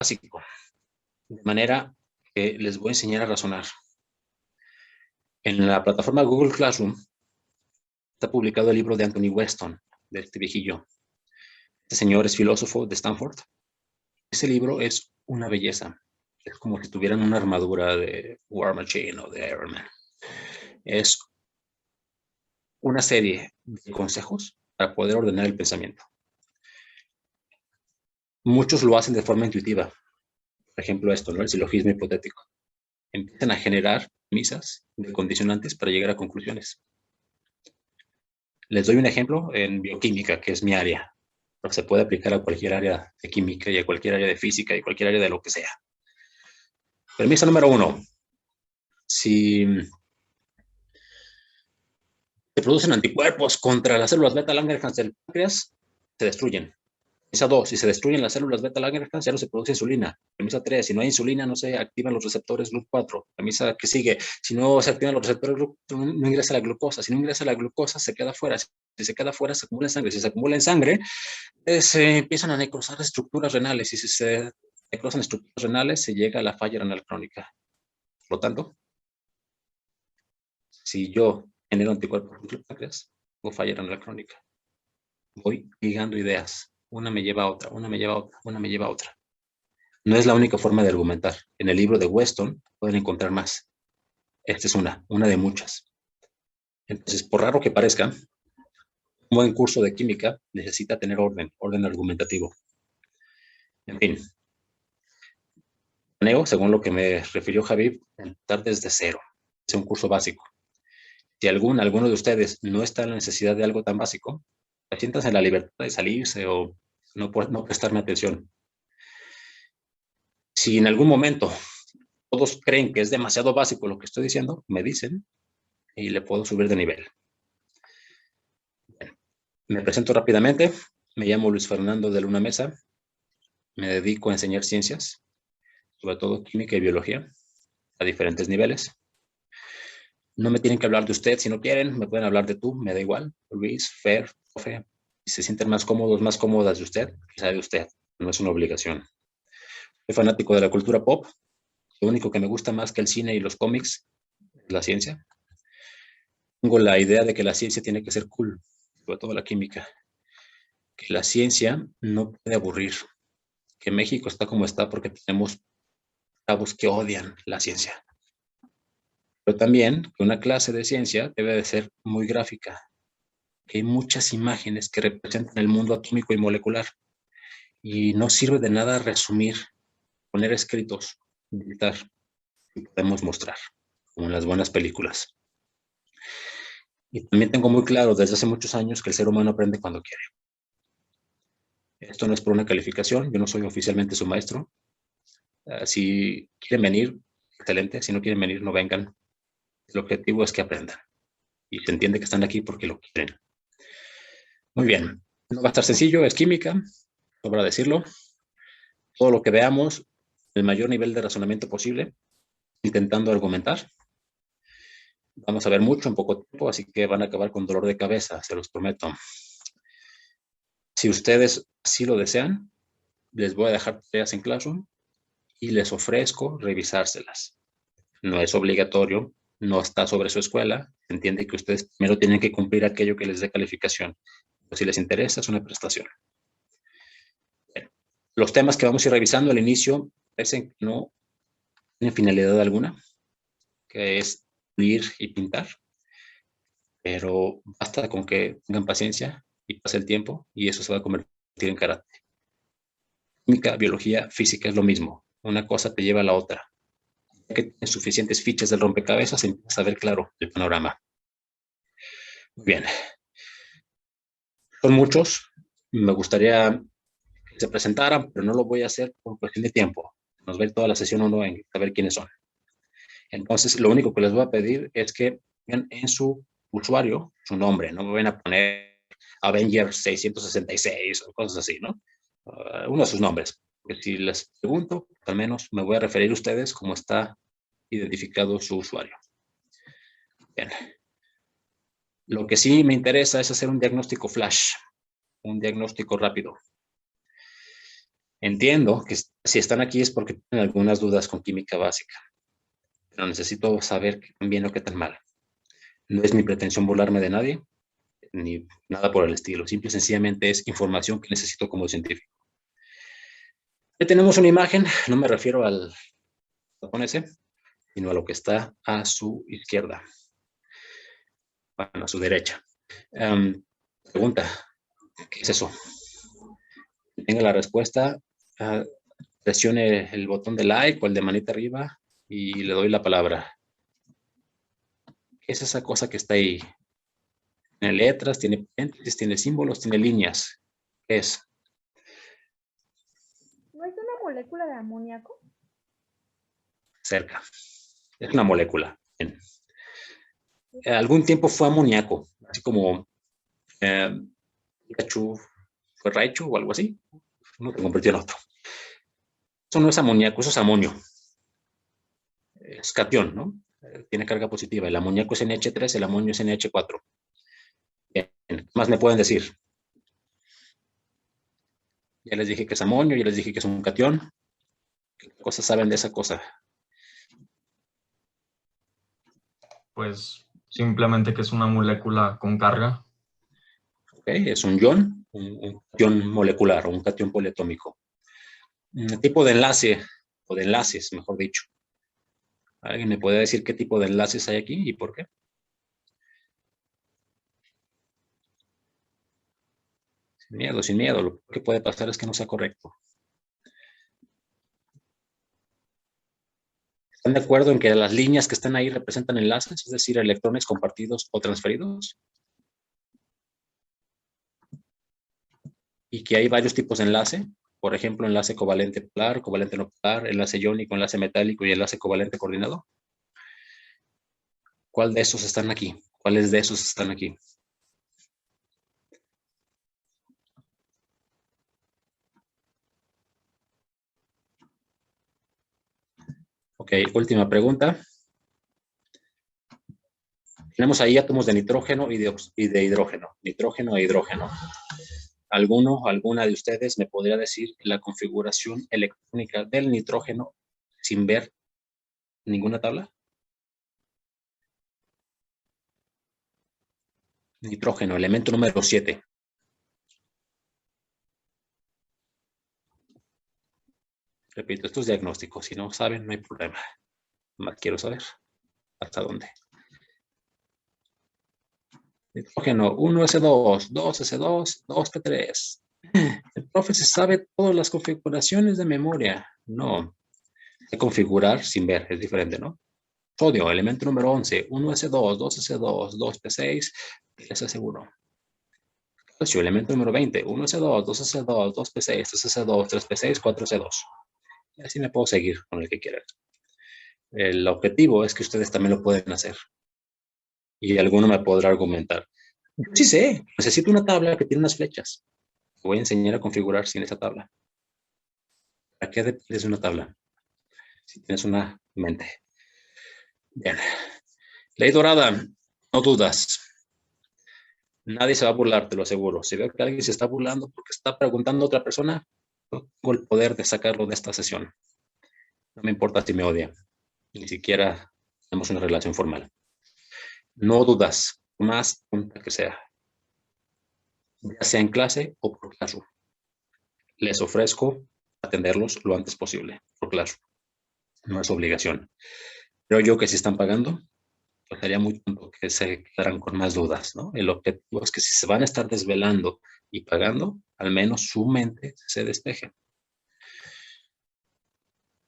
básico, de manera que les voy a enseñar a razonar. En la plataforma Google Classroom está publicado el libro de Anthony Weston, de este viejillo. Este señor es filósofo de Stanford. Ese libro es una belleza. Es como si tuvieran una armadura de War Machine o de Iron Man. Es una serie de consejos para poder ordenar el pensamiento. Muchos lo hacen de forma intuitiva. Por ejemplo, esto, ¿no? El silogismo hipotético. Empiezan a generar premisas de condicionantes para llegar a conclusiones. Les doy un ejemplo en bioquímica, que es mi área, pero se puede aplicar a cualquier área de química y a cualquier área de física y cualquier área de lo que sea. Premisa número 1. Si se producen anticuerpos contra las células beta-Langerhans del páncreas, se destruyen. Premisa 2. Si se destruyen las células beta-Langerhans, ya no se produce insulina. Premisa 3. Si no hay insulina, no se activan los receptores GLUT4. Premisa que sigue. Si no se activan los receptores GLUT4, no ingresa la glucosa. Si no ingresa la glucosa, se queda fuera. Si se queda fuera, se acumula en sangre. Si se acumula en sangre, se empiezan a necrosar estructuras renales. Y si se necrosan estructuras renales, se llega a la falla renal crónica. Por lo tanto, si yo genero anticuerpos contra el páncreas, tengo falla renal crónica. Voy ligando ideas. Una me lleva a otra, una me lleva a otra, una me lleva a otra. No es la única forma de argumentar. En el libro de Weston pueden encontrar más. Esta es una de muchas. Entonces, por raro que parezca, un buen curso de química necesita tener orden argumentativo. En fin, planeo, según lo que me refirió Javi, empezar desde cero. Es un curso básico. Si alguno de ustedes no está en la necesidad de algo tan básico, siéntanse en la libertad de salirse o no prestarme atención. Si en algún momento todos creen que es demasiado básico lo que estoy diciendo, me dicen y le puedo subir de nivel. Bien, me presento rápidamente. Me llamo Luis Fernando de Luna Mesa. Me dedico a enseñar ciencias, sobre todo química y biología, a diferentes niveles. No me tienen que hablar de usted si no quieren, me pueden hablar de tú, me da igual. Luis, Fer, profe. Si se sienten más cómodos, más cómodas de usted, quizá de usted. No es una obligación. Soy fanático de la cultura pop. Lo único que me gusta más que el cine y los cómics es la ciencia. Tengo la idea de que la ciencia tiene que ser cool, sobre todo la química. Que la ciencia no puede aburrir. Que México está como está porque tenemos chavos que odian la ciencia. Pero también que una clase de ciencia debe de ser muy gráfica. Que hay muchas imágenes que representan el mundo atómico y molecular. Y no sirve de nada resumir, poner escritos, editar, y podemos mostrar, como en las buenas películas. Y también tengo muy claro desde hace muchos años que el ser humano aprende cuando quiere. Esto no es por una calificación, yo no soy oficialmente su maestro. Si quieren venir, excelente. Si no quieren venir, no vengan. El objetivo es que aprendan. Y se entiende que están aquí porque lo quieren. Muy bien. No va a estar sencillo, es química, sobra decirlo. Todo lo que veamos, el mayor nivel de razonamiento posible, intentando argumentar. Vamos a ver mucho en poco tiempo, así que van a acabar con dolor de cabeza, se los prometo. Si ustedes así lo desean, les voy a dejar tareas en Classroom y les ofrezco revisárselas. No es obligatorio, no está sobre su escuela. Entiende que ustedes primero tienen que cumplir aquello que les dé calificación. Pero si les interesa, es una prestación. Bien. Los temas que vamos a ir revisando al inicio parecen que no tienen finalidad alguna, que es leer y pintar. Pero basta con que tengan paciencia y pase el tiempo y eso se va a convertir en karate. Química, biología, física es lo mismo. Una cosa te lleva a la otra. Ya que tienes suficientes fichas del rompecabezas, empiezas a ver claro el panorama. Muy bien. Son muchos. Me gustaría que se presentaran, pero no lo voy a hacer por cuestión de tiempo. Nos va a ir toda la sesión o no en saber quiénes son. Entonces, lo único que les voy a pedir es que pongan en su usuario su nombre. No me van a poner Avenger 666 o cosas así, ¿no? Uno de sus nombres. Porque si les pregunto, al menos me voy a referir a ustedes como está identificado su usuario. Bien. Lo que sí me interesa es hacer un diagnóstico flash, un diagnóstico rápido. Entiendo que Si están aquí es porque tienen algunas dudas con química básica, pero necesito saber qué tan bien o qué tan mal. No es mi pretensión burlarme de nadie, ni nada por el estilo. Simple y sencillamente es información que necesito como científico. Ya tenemos una imagen, no me refiero al japonés, sino a lo que está a su izquierda, bueno, a su derecha. Pregunta, ¿qué es eso? Que tenga la respuesta, presione el botón de like o el de manita arriba y le doy la palabra. ¿Qué es esa cosa que está ahí? Tiene letras, tiene paréntesis, tiene símbolos, tiene líneas. ¿Qué es? ¿No es una molécula de amoníaco? Cerca. Es una molécula. Bien. Algún tiempo fue amoníaco, así como Pikachu fue Raichu o algo así. Uno te convirtió en otro. Eso no es amoníaco, eso es amonio. Es catión, ¿no? Tiene carga positiva. El amoníaco es NH3, el amonio es NH4. Bien. ¿Qué más me pueden decir? Ya les dije que es amonio, ya les dije que es un catión. ¿Qué cosas saben de esa cosa? Pues simplemente que es una molécula con carga. ¿Okay? Es un ion, un catión molecular o un catión poliatómico. Un tipo de enlace, o de enlaces, mejor dicho. ¿Alguien me puede decir qué tipo de enlaces hay aquí y por qué? Sin miedo, sin miedo. Lo que puede pasar es que no sea correcto. ¿Están de acuerdo en que las líneas que están ahí representan enlaces, es decir, electrones compartidos o transferidos? Y que hay varios tipos de enlace. Por ejemplo, enlace covalente polar, covalente no polar, enlace iónico, enlace metálico y enlace covalente coordinado. ¿Cuál de esos están aquí? ¿Cuáles de esos están aquí? Ok, última pregunta. Tenemos ahí átomos de nitrógeno y de hidrógeno. Nitrógeno e hidrógeno. ¿Alguna de ustedes me podría decir la configuración electrónica del nitrógeno sin ver ninguna tabla? Nitrógeno, elemento número 7. Repito, esto es diagnóstico. Si no saben, no hay problema. Más quiero saber hasta dónde. Nitrógeno, 1s2, 2s2, 2p3. El profe se sabe todas las configuraciones de memoria. No, hay que configurar sin ver, es diferente, ¿no? Sodio, elemento número 11, 1s2, 2s2, 2p6, 3s1. Calcio, elemento número 20, 1s2, 2s2, 2p6, 3s2, 3p6, 4s2. Y así me puedo seguir con el que quieran. El objetivo es que ustedes también lo pueden hacer. Y alguno me podrá argumentar. Sí sé, necesito una tabla que tiene unas flechas. Te voy a enseñar a configurar sin esa tabla. ¿Para qué dependes de una tabla? Si tienes una mente. Bien. Ley dorada, no dudas. Nadie se va a burlar, te lo aseguro. Si veo que alguien se está burlando porque está preguntando a otra persona, no tengo el poder de sacarlo de esta sesión. No me importa si me odia. Ni siquiera tenemos una relación formal. No dudas, más tonta que sea. Ya sea en clase o por Classroom. Les ofrezco atenderlos lo antes posible por Classroom. No es obligación. Creo yo que si están pagando, pues sería muy tonto que se quedaran con más dudas, ¿no? El objetivo es que si se van a estar desvelando y pagando, al menos su mente se despeje.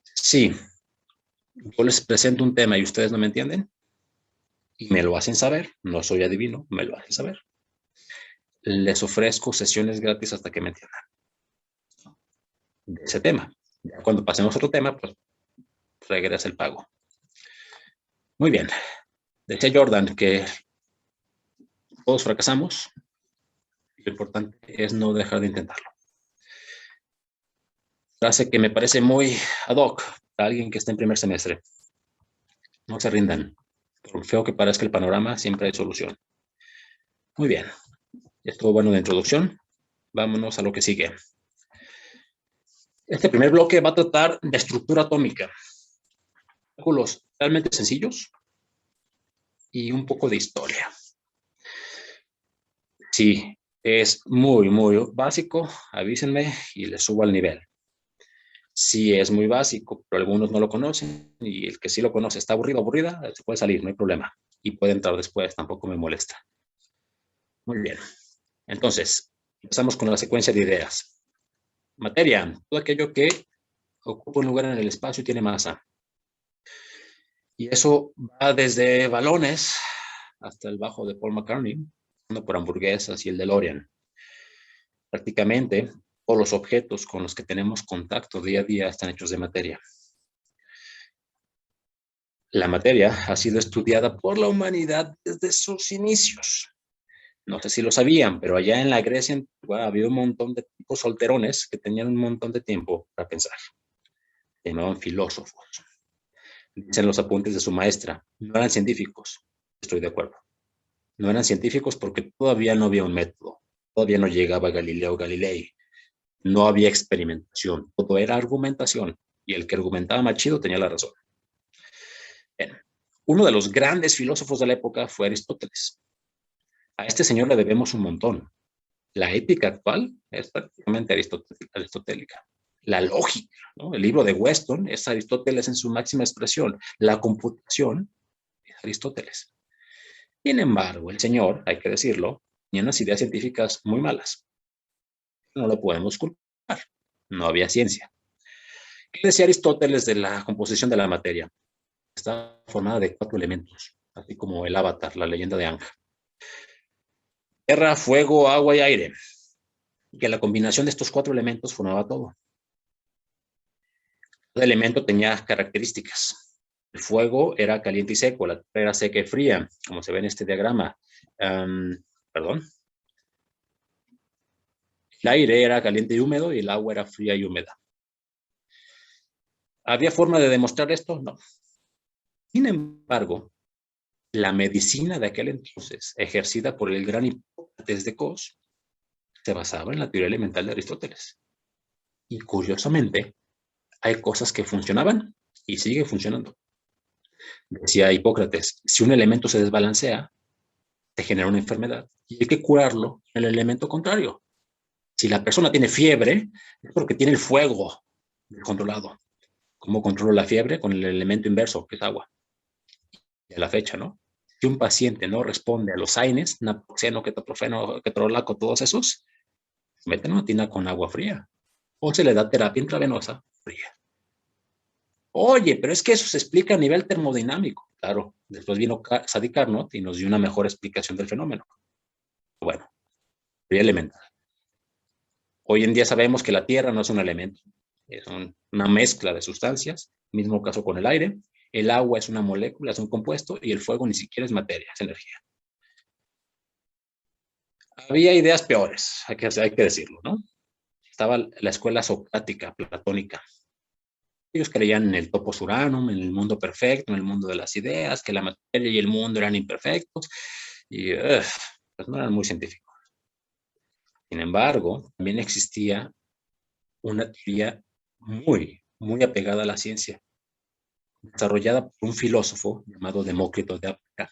Sí, yo les presento un tema y ustedes no me entienden y me lo hacen saber, no soy adivino, me lo hacen saber. Les ofrezco sesiones gratis hasta que me entiendan de ese tema. Ya cuando pasemos a otro tema, pues regresa el pago. Muy bien. Decía Jordan que todos fracasamos. Lo importante es no dejar de intentarlo. Frase que me parece muy ad hoc para alguien que está en primer semestre. No se rindan. Por feo que parezca el panorama, siempre hay solución. Muy bien. Ya estuvo bueno de introducción. Vámonos a lo que sigue. Este primer bloque va a tratar de estructura atómica, cálculos realmente sencillos y un poco de historia. Sí, es muy, muy básico, avísenme y les subo al nivel. Sí, es muy básico, pero algunos no lo conocen y el que sí lo conoce está aburrido, aburrida, se puede salir, no hay problema. Y puede entrar después, tampoco me molesta. Muy bien. Entonces, empezamos con la secuencia de ideas. Materia, todo aquello que ocupa un lugar en el espacio y tiene masa. Y eso va desde balones hasta el bajo de Paul McCartney, pasando por hamburguesas y el DeLorean. Prácticamente todos los objetos con los que tenemos contacto día a día están hechos de materia. La materia ha sido estudiada por la humanidad desde sus inicios. No sé si lo sabían, pero allá en la Grecia antigua había un montón de tipos solterones que tenían un montón de tiempo para pensar. Se llamaban filósofos. Dicen los apuntes de su maestra. No eran científicos. Estoy de acuerdo. No eran científicos porque todavía no había un método. Todavía no llegaba Galileo Galilei. No había experimentación. Todo era argumentación. Y el que argumentaba más chido tenía la razón. Bien. Uno de los grandes filósofos de la época fue Aristóteles. A este señor le debemos un montón. La ética actual es prácticamente aristotélica. La lógica, ¿no? El libro de Weston es Aristóteles en su máxima expresión. La computación es Aristóteles. Sin embargo, el señor, hay que decirlo, tenía unas ideas científicas muy malas. No lo podemos culpar. No había ciencia. ¿Qué decía Aristóteles de la composición de la materia? Está formada de 4 elementos, así como el Avatar, la leyenda de Aang. Tierra, fuego, agua y aire. Y que la combinación de estos 4 elementos formaba todo. Cada elemento tenía características. El fuego era caliente y seco, la tierra era seca y fría, como se ve en este diagrama. Perdón. El aire era caliente y húmedo y el agua era fría y húmeda. ¿Había forma de demostrar esto? No. Sin embargo, la medicina de aquel entonces, ejercida por el gran Hipócrates de Cos, se basaba en la teoría elemental de Aristóteles. Y curiosamente, hay cosas que funcionaban y sigue funcionando. Decía Hipócrates, si un elemento se desbalancea, te genera una enfermedad y hay que curarlo en el elemento contrario. Si la persona tiene fiebre, es porque tiene el fuego controlado. ¿Cómo controlo la fiebre? Con el elemento inverso, que es agua. Y a la fecha, ¿no? Si un paciente no responde a los AINES, naproxeno, ketoprofeno, ketorolaco, todos esos, meten una tina con agua fría. O se le da terapia intravenosa fría. Oye, pero es que eso se explica a nivel termodinámico. Claro, después vino Sadi Carnot y nos dio una mejor explicación del fenómeno. Bueno, teoría elemental. Hoy en día sabemos que la Tierra no es un elemento, es una mezcla de sustancias, mismo caso con el aire, el agua es una molécula, es un compuesto, y el fuego ni siquiera es materia, es energía. Había ideas peores, hay que decirlo, ¿no? Estaba la escuela socrática, platónica. Ellos creían en el topos uranum, en el mundo perfecto, en el mundo de las ideas, que la materia y el mundo eran imperfectos, y pues no eran muy científicos. Sin embargo, también existía una teoría muy, muy apegada a la ciencia, desarrollada por un filósofo llamado Demócrito de Abdera.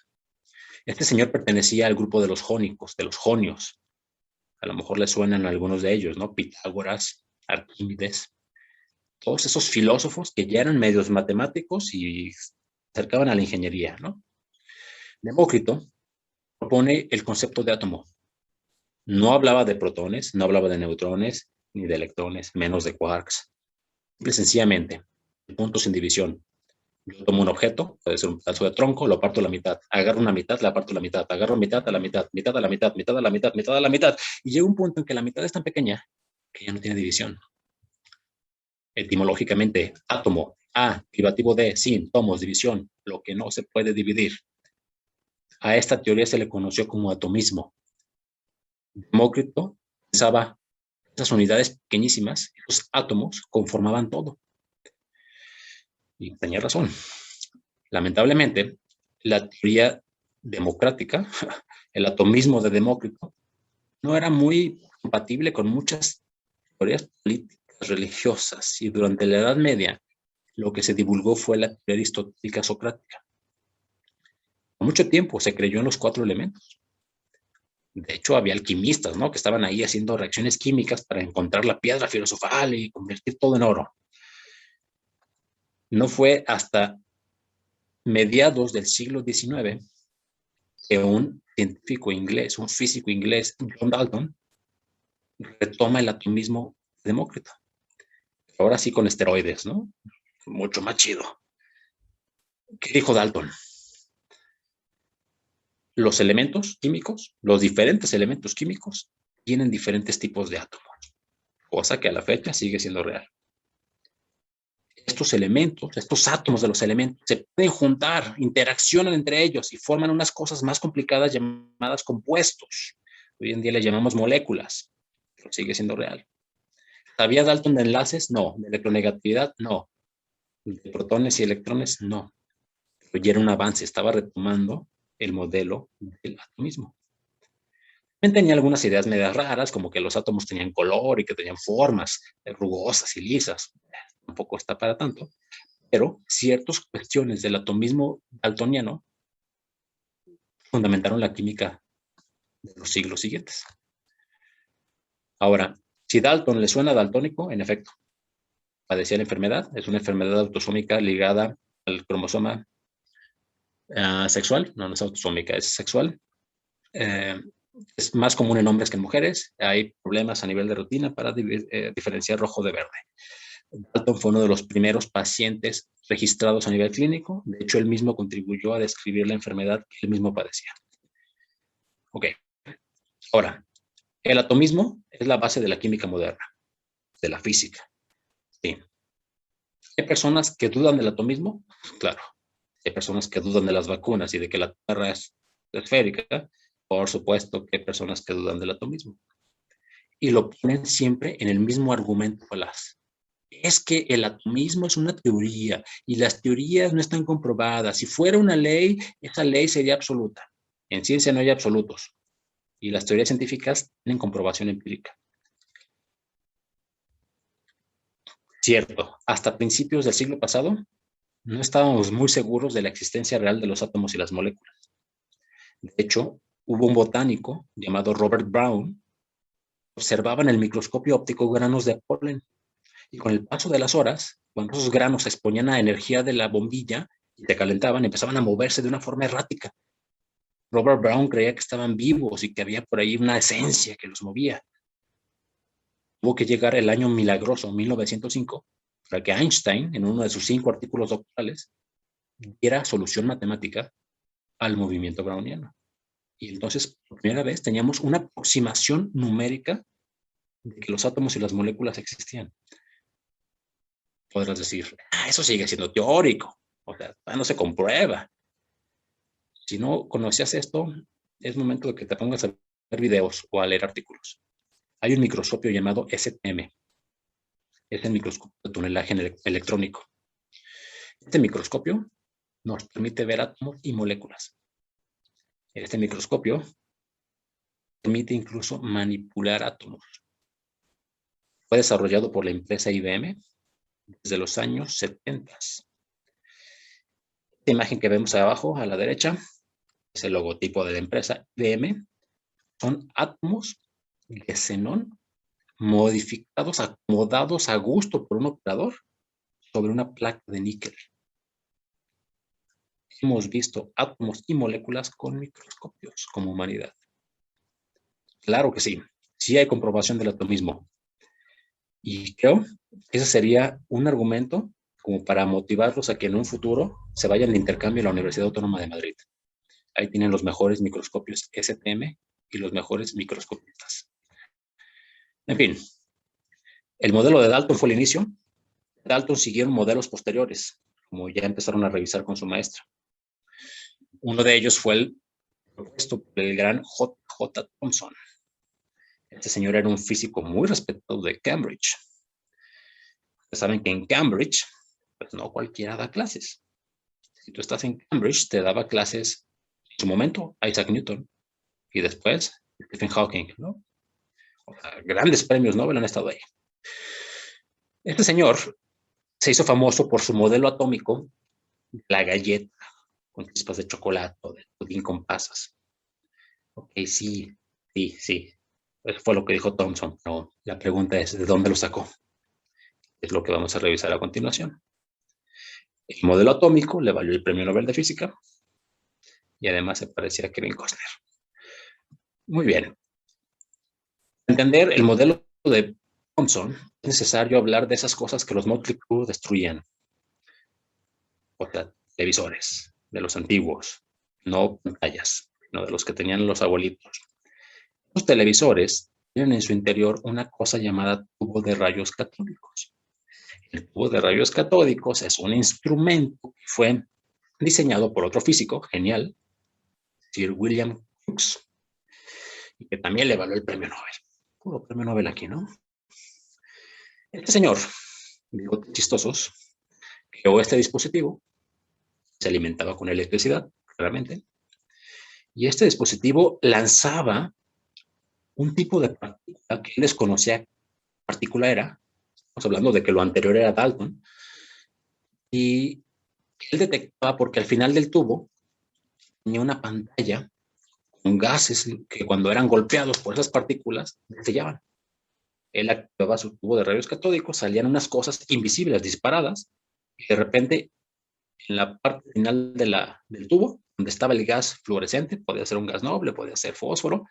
Este señor pertenecía al grupo de los jónicos, de los jonios. A lo mejor le suenan algunos de ellos, ¿no? Pitágoras, Arquímedes, todos esos filósofos que ya eran medios matemáticos y se acercaban a la ingeniería, ¿no? Demócrito propone el concepto de átomo. No hablaba de protones, no hablaba de neutrones, ni de electrones, menos de quarks. Simple sencillamente, puntos sin división. Yo tomo un objeto, puede ser un pedazo de tronco, lo parto a la mitad, agarro una mitad, la parto a la mitad, agarro mitad a la mitad, mitad a la mitad, mitad a la mitad, mitad a la mitad, y llega un punto en que la mitad es tan pequeña que ya no tiene división. Etimológicamente, átomo, A, privativo de, sin, tomos, división, lo que no se puede dividir. A esta teoría se le conoció como atomismo. Demócrito pensaba esas unidades pequeñísimas, esos átomos conformaban todo. Y tenía razón. Lamentablemente, la teoría democrática, el atomismo de Demócrito, no era muy compatible con muchas teorías políticas religiosas, y durante la Edad Media lo que se divulgó fue la teoría aristotélica socrática. Por mucho tiempo se creyó en los 4 elementos. De hecho, había alquimistas, ¿no?, que estaban ahí haciendo reacciones químicas para encontrar la piedra filosofal y convertir todo en oro. No fue hasta mediados del siglo XIX que un científico inglés, un físico inglés, John Dalton, retoma el atomismo de Demócrito. Ahora sí con esteroides, ¿no? Mucho más chido. ¿Qué dijo Dalton? Los elementos químicos, los diferentes elementos químicos, tienen diferentes tipos de átomos, cosa que a la fecha sigue siendo real. Estos elementos, estos átomos de los elementos, se pueden juntar, interaccionan entre ellos y forman unas cosas más complicadas llamadas compuestos. Hoy en día le llamamos moléculas, pero sigue siendo real. ¿Sabía Dalton de enlaces? No. ¿De electronegatividad? No. ¿De protones y electrones? No. Pero ya era un avance, estaba retomando el modelo del atomismo. También tenía algunas ideas medias raras, como que los átomos tenían color y que tenían formas rugosas y lisas. Tampoco está para tanto. Pero ciertas cuestiones del atomismo daltoniano fundamentaron la química de los siglos siguientes. Ahora, si Dalton le suena daltónico, en efecto, padecía la enfermedad. Es una enfermedad autosómica ligada al cromosoma sexual. No es autosómica, es sexual. Es más común en hombres que en mujeres. Hay problemas a nivel de rutina para diferenciar rojo de verde. Dalton fue uno de los primeros pacientes registrados a nivel clínico. De hecho, él mismo contribuyó a describir la enfermedad que él mismo padecía. Ok. Ahora, el atomismo es la base de la química moderna, de la física. Sí. ¿Hay personas que dudan del atomismo? Claro. Hay personas que dudan de las vacunas y de que la Tierra es esférica. Por supuesto que hay personas que dudan del atomismo. Y lo ponen siempre en el mismo argumento falaz. Es que el atomismo es una teoría y las teorías no están comprobadas. Si fuera una ley, esa ley sería absoluta. En ciencia no hay absolutos y las teorías científicas tienen comprobación empírica. Cierto, hasta principios del siglo pasado no estábamos muy seguros de la existencia real de los átomos y las moléculas. De hecho, hubo un botánico llamado Robert Brown que observaba en el microscopio óptico granos de polen. Y con el paso de las horas, cuando esos granos se exponían a la energía de la bombilla y se calentaban, empezaban a moverse de una forma errática. Robert Brown creía que estaban vivos y que había por ahí una esencia que los movía. Tuvo que llegar el año milagroso, 1905, para que Einstein, en uno de sus 5 artículos doctorales, diera solución matemática al movimiento browniano. Y entonces, por primera vez, teníamos una aproximación numérica de que los átomos y las moléculas existían. Podrás decir, eso sigue siendo teórico, o sea, no se comprueba. Si no conocías esto, es momento de que te pongas a ver videos o a leer artículos. Hay un microscopio llamado STM, es el microscopio de tunelaje electrónico. Este microscopio nos permite ver átomos y moléculas. Este microscopio permite incluso manipular átomos. Fue desarrollado por la empresa IBM desde los años 70. Esta imagen que vemos abajo a la derecha es el logotipo de la empresa IBM. Son átomos de xenón modificados, acomodados a gusto por un operador sobre una placa de níquel. Hemos visto átomos y moléculas con microscopios como humanidad. Claro que sí, sí hay comprobación del atomismo. Y creo que ese sería un argumento como para motivarlos a que en un futuro se vayan de intercambio a la Universidad Autónoma de Madrid. Ahí tienen los mejores microscopios STM y los mejores microscopistas. En fin, el modelo de Dalton fue el inicio. Dalton siguieron modelos posteriores, como ya empezaron a revisar con su maestra. Uno de ellos fue el propuesto por el gran J.J. Thomson. Este señor era un físico muy respetado de Cambridge. Ustedes saben que en Cambridge, pues no cualquiera da clases. Si tú estás en Cambridge, te daba clases en su momento Isaac Newton y después Stephen Hawking, ¿no? O sea, grandes premios Nobel han estado ahí. Este señor se hizo famoso por su modelo atómico, la galleta con chispas de chocolate o de pudín con pasas. Ok, sí, sí, sí. Eso fue lo que dijo Thomson, pero la pregunta es, ¿de dónde lo sacó? Es lo que vamos a revisar a continuación. El modelo atómico le valió el premio Nobel de Física y además se parecía a Kevin Costner. Muy bien. Para entender el modelo de Thomson, es necesario hablar de esas cosas que los Motley Crue destruían. O sea, televisores, de los antiguos, no pantallas, sino de los que tenían los abuelitos. Los televisores tienen en su interior una cosa llamada tubo de rayos catódicos. El tubo de rayos catódicos es un instrumento que fue diseñado por otro físico genial, Sir William Crookes, y que también le valió el premio Nobel. Puro premio Nobel aquí, ¿no? Este señor, bigotes chistosos, creó este dispositivo, se alimentaba con electricidad, claramente, y este dispositivo lanzaba un tipo de partícula que él desconocía qué partícula era. Estamos hablando de que lo anterior era Dalton, y él detectaba porque al final del tubo tenía una pantalla con gases que cuando eran golpeados por esas partículas destellaban. Él activaba su tubo de rayos catódicos, salían unas cosas invisibles disparadas y de repente en la parte final del tubo, donde estaba el gas fluorescente, podía ser un gas noble, podía ser fósforo,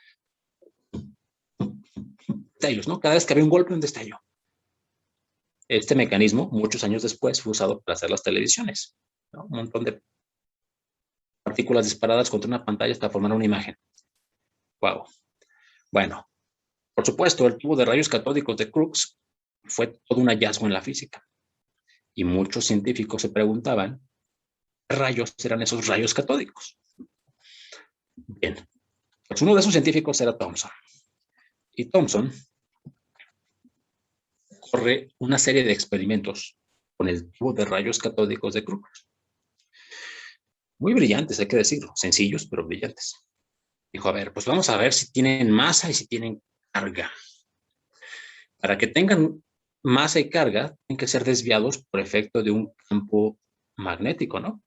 destellos, ¿no? Cada vez que había un golpe, un destello. Este mecanismo, muchos años después, fue usado para hacer las televisiones, ¿no? Un montón de partículas disparadas contra una pantalla hasta formar una imagen. Wow. Bueno, por supuesto, el tubo de rayos catódicos de Crookes fue todo un hallazgo en la física. Y muchos científicos se preguntaban, ¿qué rayos eran esos rayos catódicos? Bien, pues uno de esos científicos era Thomson. Y Thomson corre una serie de experimentos con el tubo de rayos catódicos de Crookes. Muy brillantes, hay que decirlo, sencillos, pero brillantes. Dijo, a ver, pues vamos a ver si tienen masa y si tienen carga. Para que tengan masa y carga, tienen que ser desviados por efecto de un campo magnético, ¿no?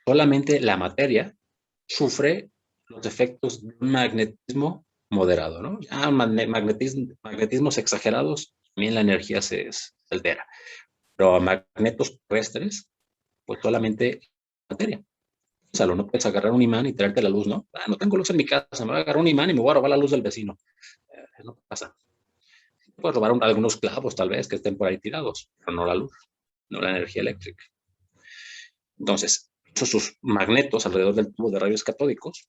Solamente la materia sufre los efectos de un magnetismo moderado, ¿no? Ya magnetismos exagerados, también la energía se altera. Pero a magnetos terrestres, pues solamente materia. O sea, no puedes agarrar un imán y traerte la luz, ¿no? Ah, no tengo luz en mi casa, me voy a agarrar un imán y me voy a robar la luz del vecino. No pasa. Puedes robar algunos clavos, tal vez, que estén por ahí tirados, pero no la luz, no la energía eléctrica. Entonces, sus magnetos alrededor del tubo de rayos catódicos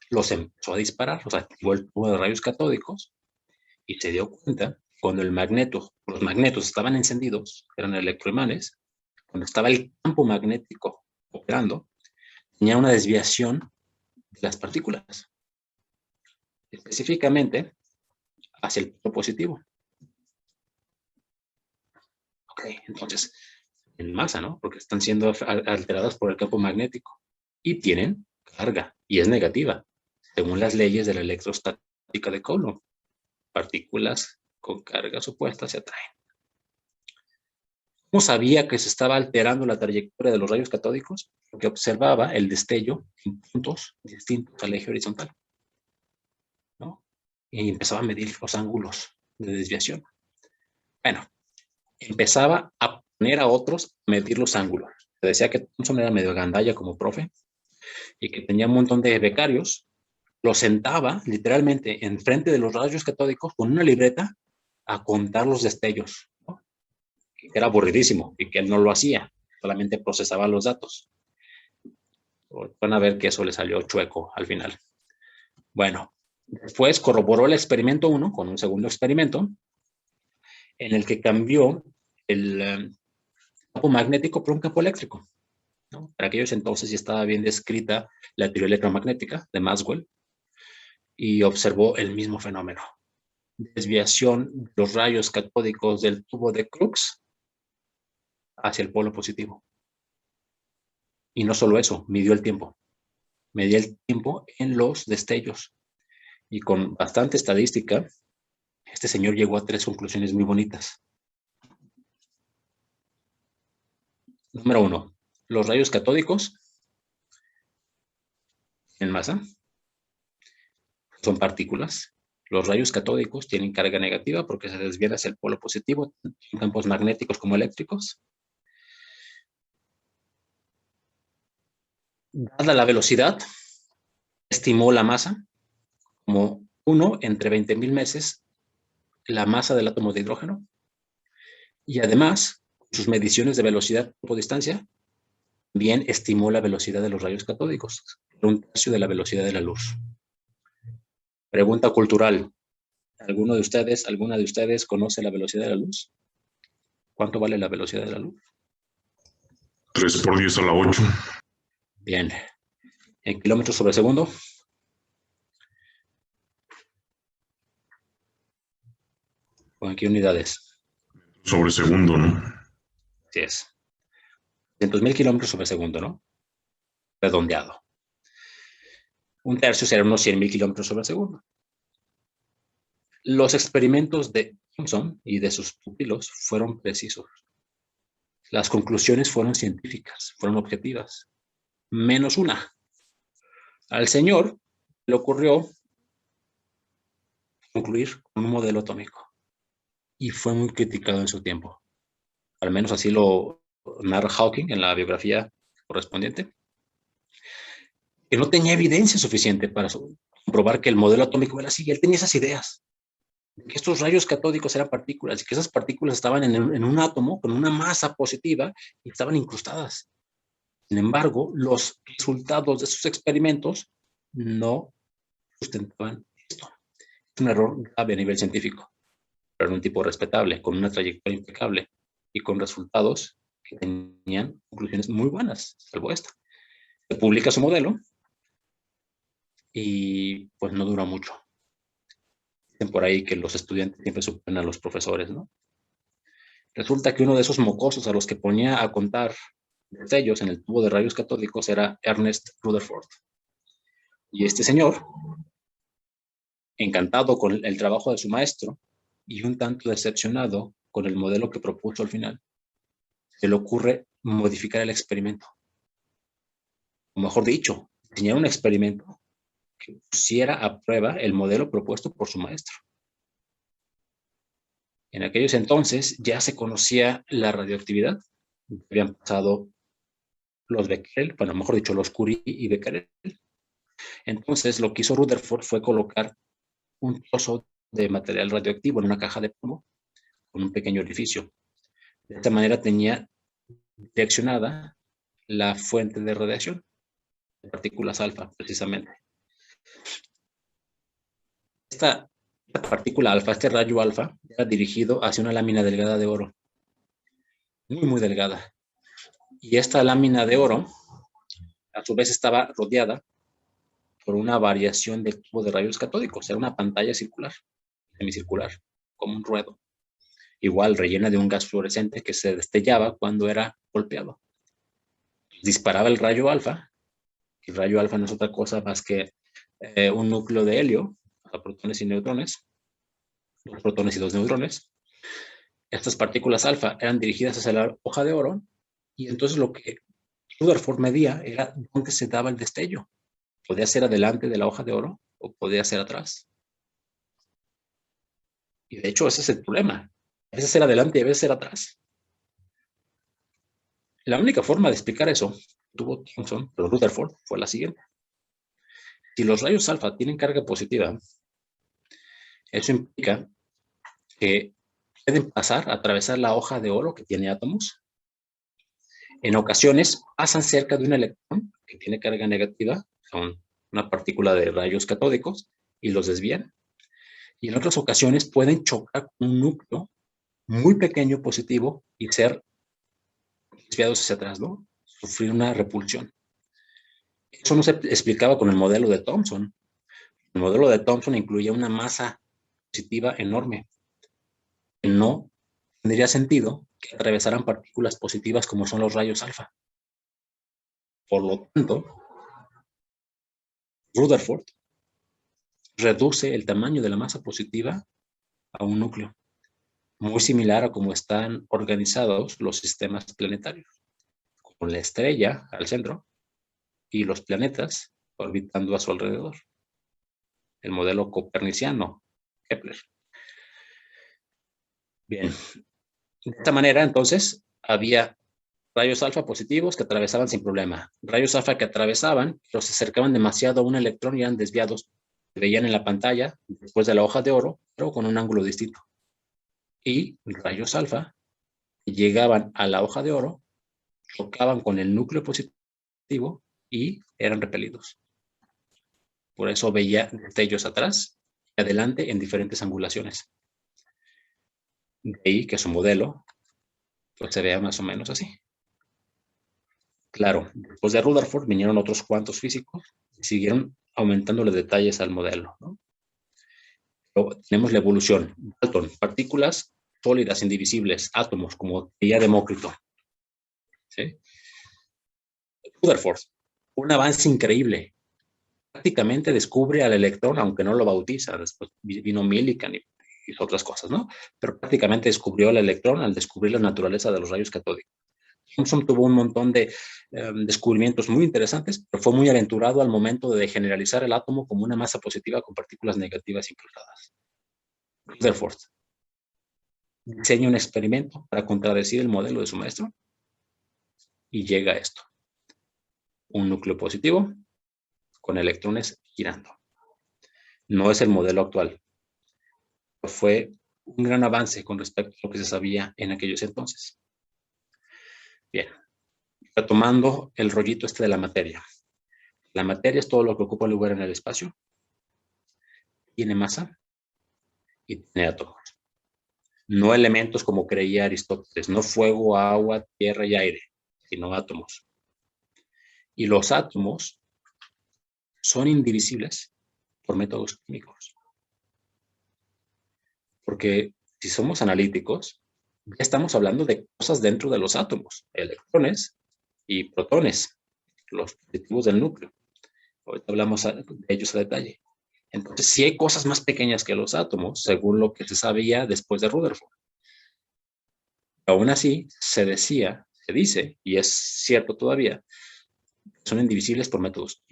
los empezó a disparar, o sea, activó el tubo de rayos catódicos y se dio cuenta cuando los magnetos estaban encendidos, eran electroimanes, cuando estaba el campo magnético operando, tenía una desviación de las partículas, específicamente hacia el polo positivo. Ok, entonces, en masa, ¿no? Porque están siendo alteradas por el campo magnético y tienen carga y es negativa, según las leyes de la electrostática de Coulomb. Partículas con cargas opuestas se atraen. ¿Cómo sabía que se estaba alterando la trayectoria de los rayos catódicos? Porque observaba el destello en puntos distintos al eje horizontal, ¿no? Y empezaba a medir los ángulos de desviación. Bueno, empezaba a poner a otros a medir los ángulos. Se decía que Thomson era medio gandalla como profe y que tenía un montón de becarios. Los sentaba literalmente enfrente de los rayos catódicos con una libreta a contar los destellos, ¿no? Que era aburridísimo y que él no lo hacía, solamente procesaba los datos. Van a ver que eso le salió chueco al final. Bueno, después corroboró el experimento 1 con un segundo experimento en el que cambió el campo magnético por un campo eléctrico, ¿no? Para aquellos entonces ya estaba bien descrita la teoría electromagnética de Maxwell y observó el mismo fenómeno. Desviación de los rayos catódicos del tubo de Crookes hacia el polo positivo. Y no solo eso, midió el tiempo. Medía el tiempo en los destellos. Y con bastante estadística, Este señor llegó a 3 conclusiones muy bonitas. Número 1, los rayos catódicos en masa son partículas. Los rayos catódicos tienen carga negativa porque se desvían hacia el polo positivo, en campos magnéticos como eléctricos. Dada la velocidad, estimó la masa como 1 entre 20.000 veces la masa del átomo de hidrógeno. Y además, sus mediciones de velocidad por distancia, bien estimó la velocidad de los rayos catódicos, 1/3 de la velocidad de la luz. Pregunta cultural. ¿Alguna de ustedes conoce la velocidad de la luz? ¿Cuánto vale la velocidad de la luz? 3 por 10 a la 8. Bien. ¿En kilómetros sobre segundo? ¿O en qué unidades? Sobre segundo, ¿no? Así es. 200.000 kilómetros sobre segundo, ¿no? Redondeado. 1/3 serán unos 100.000 kilómetros sobre segundo. Los experimentos de Thomson y de sus pupilos fueron precisos. Las conclusiones fueron científicas, fueron objetivas. Menos una. Al señor le ocurrió concluir con un modelo atómico y fue muy criticado en su tiempo. Al menos así lo narra Hawking en la biografía correspondiente, que no tenía evidencia suficiente para comprobar que el modelo atómico era así. Y él tenía esas ideas, que estos rayos catódicos eran partículas y que esas partículas estaban en un átomo con una masa positiva y estaban incrustadas. Sin embargo, los resultados de sus experimentos no sustentaban esto. Es un error grave a nivel científico, pero en un tipo respetable, con una trayectoria impecable y con resultados que tenían conclusiones muy buenas, salvo esta. Se publica su modelo y pues no dura mucho. Dicen por ahí que los estudiantes siempre superan a los profesores, ¿no? Resulta que uno de esos mocosos a los que ponía a contar destellos en el tubo de rayos catódicos era Ernest Rutherford. Y este señor, encantado con el trabajo de su maestro y un tanto decepcionado con el modelo que propuso al final, se le ocurre modificar el experimento. O mejor dicho, diseñar un experimento que pusiera a prueba el modelo propuesto por su maestro. En aquellos entonces ya se conocía la radioactividad. Habían pasado los Becquerel, bueno, mejor dicho, los Curie y Becquerel. Entonces, lo que hizo Rutherford fue colocar un trozo de material radioactivo en una caja de plomo con un pequeño orificio. De esta manera tenía direccionada la fuente de radiación, de partículas alfa, precisamente. Esta partícula alfa, este rayo alfa, era dirigido hacia una lámina delgada de oro, muy, muy delgada. Y esta lámina de oro, a su vez, estaba rodeada por una variación del tubo de rayos catódicos. Era una pantalla circular, semicircular, como un ruedo. Igual rellena de un gas fluorescente que se destellaba cuando era golpeado. Disparaba el rayo alfa. El rayo alfa no es otra cosa más que un núcleo de helio, a protones y neutrones, 2 protones y 2 neutrones. Estas partículas alfa eran dirigidas hacia la hoja de oro y entonces lo que Rutherford medía era dónde se daba el destello. Podía ser adelante de la hoja de oro o podía ser atrás. Y de hecho ese es el problema. A veces era adelante y a veces era atrás. La única forma de explicar eso tuvo Thomson, pero Rutherford fue la siguiente. Si los rayos alfa tienen carga positiva, eso implica que pueden pasar, atravesar la hoja de oro que tiene átomos. En ocasiones pasan cerca de un electrón que tiene carga negativa, son una partícula de rayos catódicos, y los desvían. Y en otras ocasiones pueden chocar con un núcleo muy pequeño positivo y ser desviados hacia atrás, ¿no? Sufrir una repulsión. Eso no se explicaba con el modelo de Thomson. El modelo de Thomson incluía una masa positiva enorme. No tendría sentido que atravesaran partículas positivas como son los rayos alfa. Por lo tanto, Rutherford reduce el tamaño de la masa positiva a un núcleo, muy similar a cómo están organizados los sistemas planetarios, con la estrella al centro y los planetas orbitando a su alrededor. El modelo coperniciano, Kepler. Bien, de esta manera entonces había rayos alfa positivos que atravesaban sin problema, rayos alfa que atravesaban, pero se acercaban demasiado a un electrón y eran desviados. Se veían en la pantalla después de la hoja de oro, pero con un ángulo distinto. Y rayos alfa que llegaban a la hoja de oro, chocaban con el núcleo positivo y eran repelidos. Por eso veía destellos atrás y adelante en diferentes angulaciones. De ahí que su modelo pues, se vea más o menos así. Claro, después de Rutherford vinieron otros cuantos físicos y siguieron aumentando los detalles al modelo, ¿no? Pero tenemos la evolución. Dalton, partículas sólidas, indivisibles, átomos, como veía Demócrito. ¿Sí? Rutherford, un avance increíble. Prácticamente descubre al electrón, aunque no lo bautiza. Después vino Millikan y otras cosas, ¿no? Pero prácticamente descubrió el electrón al descubrir la naturaleza de los rayos catódicos. Thomson tuvo un montón de descubrimientos muy interesantes, pero fue muy aventurado al momento de generalizar el átomo como una masa positiva con partículas negativas incrustadas. Rutherford diseña un experimento para contradecir el modelo de su maestro y llega a esto. Un núcleo positivo con electrones girando. No es el modelo actual. Fue un gran avance con respecto a lo que se sabía en aquellos entonces. Bien, retomando el rollito este de la materia. La materia es todo lo que ocupa lugar en el espacio, tiene masa y tiene átomos. No elementos como creía Aristóteles, no fuego, agua, tierra y aire, sino átomos. Y los átomos son indivisibles por métodos químicos. Porque si somos analíticos, ya estamos hablando de cosas dentro de los átomos, electrones y protones, los positivos del núcleo. Ahorita hablamos de ellos a detalle. Entonces, sí hay cosas más pequeñas que los átomos, según lo que se sabía después de Rutherford. Aún así, se dice, y es cierto todavía, son indivisibles por métodos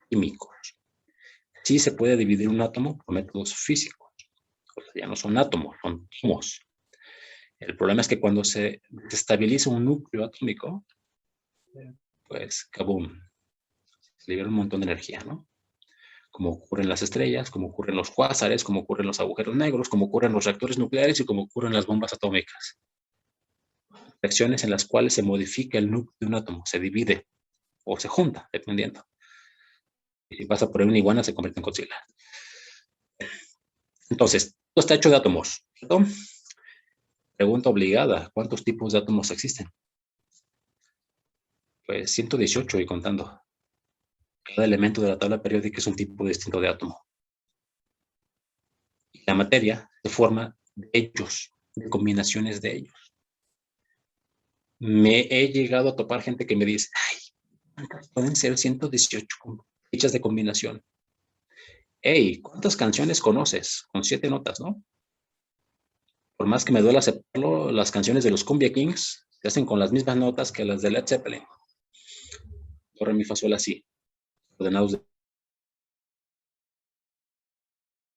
químicos. Sí se puede dividir un átomo por métodos físicos. O sea, ya no son átomos, son átomos. El problema es que cuando se desestabiliza un núcleo atómico, pues, ¡kabum!, se libera un montón de energía, ¿no? Como ocurre en las estrellas, como ocurre en los cuásares, como ocurre en los agujeros negros, como ocurre en los reactores nucleares y como ocurre en las bombas atómicas. Reacciones en las cuales se modifica el núcleo de un átomo, se divide o se junta, dependiendo. Y si pasa por ahí una iguana, se convierte en Godzilla. Entonces, todo está hecho de átomos, ¿cierto? Pregunta obligada, ¿cuántos tipos de átomos existen? Pues 118 y contando. Cada elemento de la tabla periódica es un tipo distinto de átomo. Y la materia se forma de ellos, de combinaciones de ellos. Me he llegado a topar gente que me dice, ay, pueden ser 118 hechas de combinación. Hey, ¿cuántas canciones conoces? Con 7 notas, ¿no? Por más que me duela aceptarlo, las canciones de los Cumbia Kings se hacen con las mismas notas que las de Led Zeppelin. Do, re, mi, fa, sol, la, si. Ordenados de